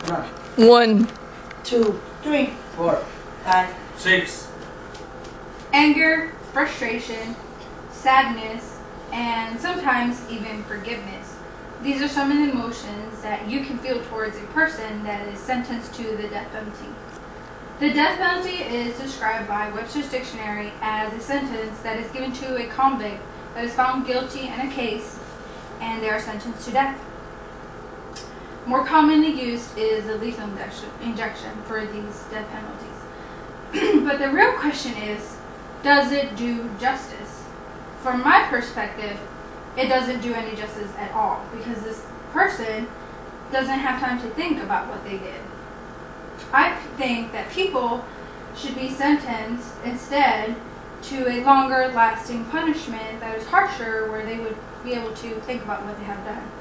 1, 2, 3, 4, 5, 6. Anger, frustration, sadness, and sometimes even forgiveness. These are some of the emotions that you can feel towards a person that is sentenced to the death penalty. The death penalty is described by Webster's Dictionary as a sentence that is given to a convict that is found guilty in a case and they are sentenced to death. More commonly used is the lethal injection for these death penalties. But the real question is, does it do justice? From my perspective, it doesn't do any justice at all, because this person doesn't have time to think about what they did. I think that people should be sentenced instead to a longer lasting punishment that is harsher, where they would be able to think about what they have done.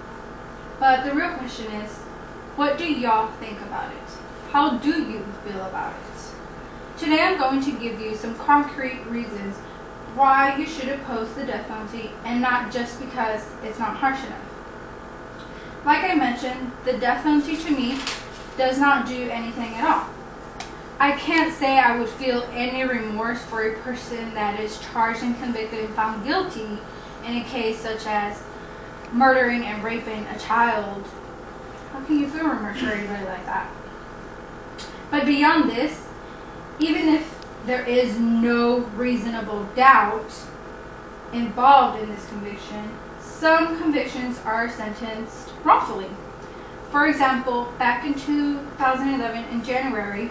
But the real question is, what do y'all think about it? How do you feel about it? Today I'm going to give you some concrete reasons why you should oppose the death penalty, and not just because it's not harsh enough. Like I mentioned, the death penalty to me does not do anything at all. I can't say I would feel any remorse for a person that is charged and convicted and found guilty in a case such as murdering and raping a child. How can you feel remorse for anybody like that? But beyond this, even if there is no reasonable doubt involved in this conviction, some convictions are sentenced wrongfully. For example, back in 2011, in January,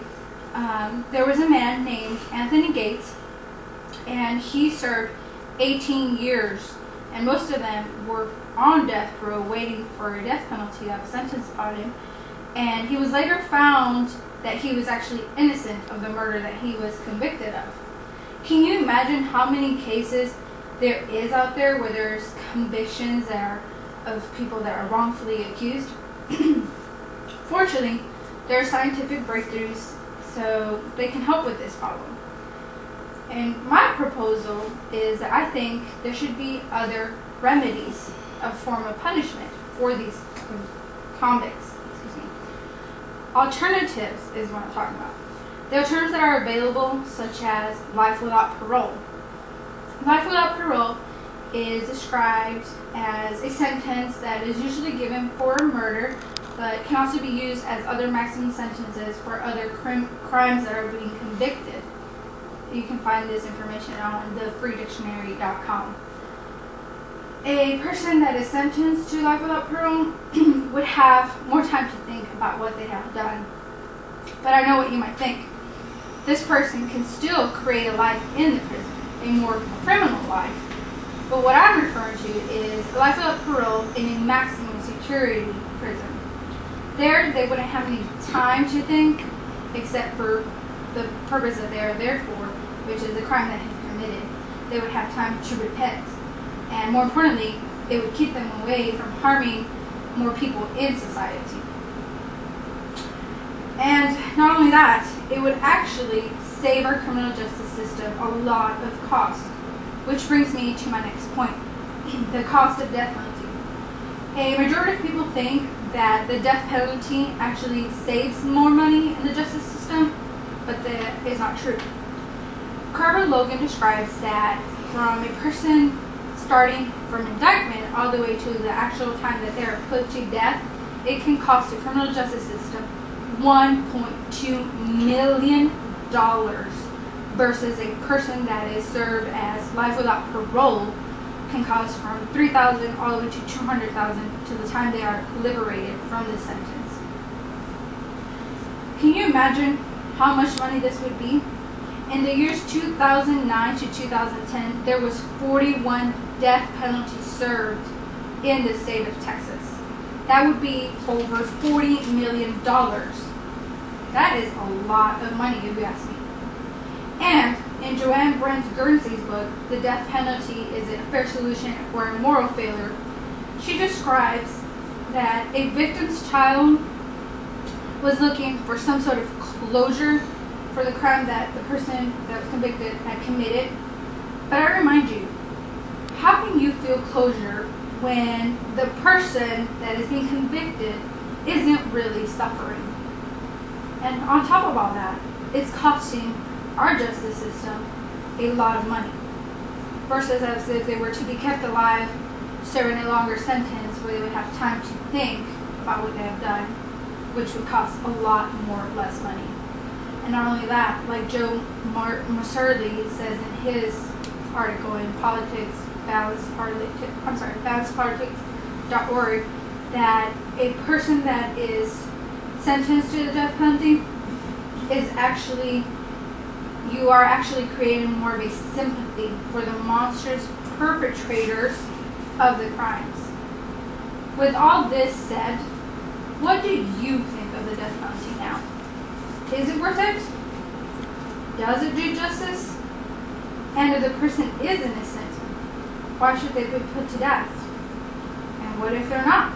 there was a man named Anthony Gates, and he served 18 years, and most of them were on death row waiting for a death penalty that was sentenced upon him. And he was later found that he was actually innocent of the murder that he was convicted of. Can you imagine how many cases there is out there where there's convictions that are of people that are wrongfully accused? Fortunately, there are scientific breakthroughs so they can help with this problem. And my proposal is that I think there should be other remedies, a form of punishment for these convicts. Alternatives is what I'm talking about. The alternatives that are available, such as life without parole. Life without parole is described as a sentence that is usually given for murder, but can also be used as other maximum sentences for other crimes that are being convicted. You can find this information on thefreedictionary.com. A person that is sentenced to life without parole would have more time to think about what they have done. But I know what you might think. This person can still create a life in the prison, a more criminal life. But what I'm referring to is life without parole in a maximum security prison. There, they wouldn't have any time to think, except for the purpose that they are there for, which is the crime that he's committed. They would have time to repent. And more importantly, it would keep them away from harming more people in society. And not only that, it would actually save our criminal justice system a lot of cost. Which brings me to my next point, the cost of death penalty. A majority of people think that the death penalty actually saves more money in the justice system, but that is not true. Carver Logan describes that from a person starting from indictment all the way to the actual time that they are put to death, it can cost the criminal justice system $1.2 million versus a person that is served as life without parole can cost from $3,000 all the way to $200,000 to the time they are liberated from this sentence. Can you imagine how much money this would be? In the years 2009 to 2010, there was 41 death penalties served in the state of Texas. That would be over $40 million. That is a lot of money, if you ask me. And in Joanne Brent Guernsey's book, The Death Penalty Is It a Fair Solution or a Moral Failure, she describes that a victim's child was looking for some sort of closure for the crime that the person that was convicted had committed. But I remind you, how can you feel closure when the person that is being convicted isn't really suffering? And on top of all that, it's costing our justice system a lot of money. Versus as if they were to be kept alive, serving a longer sentence where they would have time to think about what they have done, which would cost a lot less money. And not only that, like Joe Maserli says in his article in BalancePolitics.org, that a person that is sentenced to the death penalty is you are actually creating more of a sympathy for the monstrous perpetrators of the crimes. With all this said, what do you think of the death penalty now? Is it worth it? Does it do justice? And if the person is innocent, why should they be put to death? And what if they're not?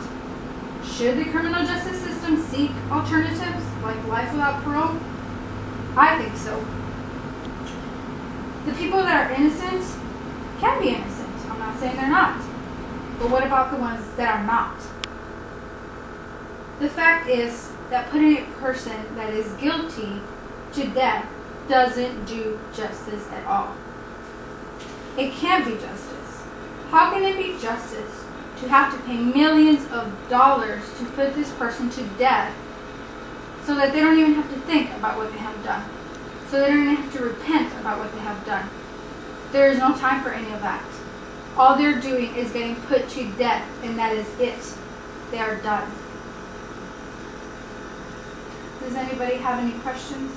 Should the criminal justice system seek alternatives like life without parole? I think so. The people that are innocent can be innocent. I'm not saying they're not. But what about the ones that are not? The fact is that putting a person that is guilty to death doesn't do justice at all. It can't be justice. How can it be justice to have to pay millions of dollars to put this person to death so that they don't even have to think about what they have done? So they don't even have to repent about what they have done. There is no time for any of that. All they're doing is getting put to death, and that is it. They are done. Does anybody have any questions?